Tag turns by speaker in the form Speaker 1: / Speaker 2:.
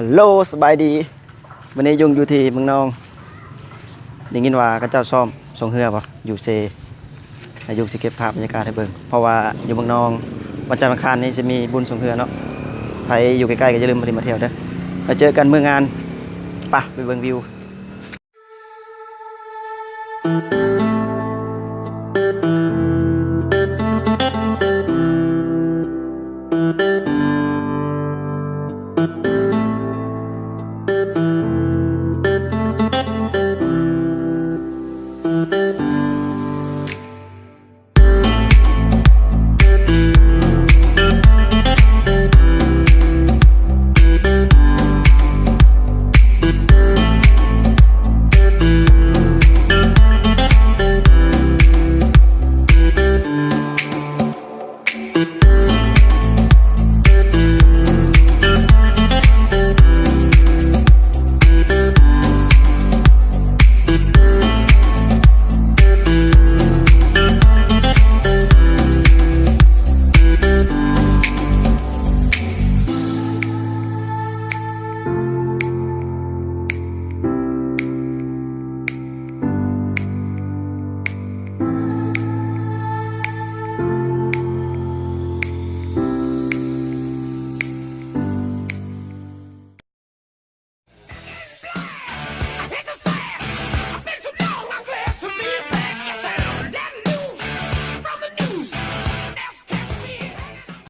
Speaker 1: ฮัลโหลสบายดีวันนี้ยุงอยู่ที่เมืองนองได้ยินว่าเขาเจ้าซ่อมส่งเรือป่ะอยู่เซอายุสิเก็บภาพบรรยากาศให้เบิ่งเพราะว่าอยู่เมืองนองวันจันทร์อังคารนี้จะมีบุญส่งเรือเนาะใครอยู่ใกล้ๆก็อย่าลืมมาเที่ยวเด้อมาเจอกันเมื่องานไปเบิ่งวิว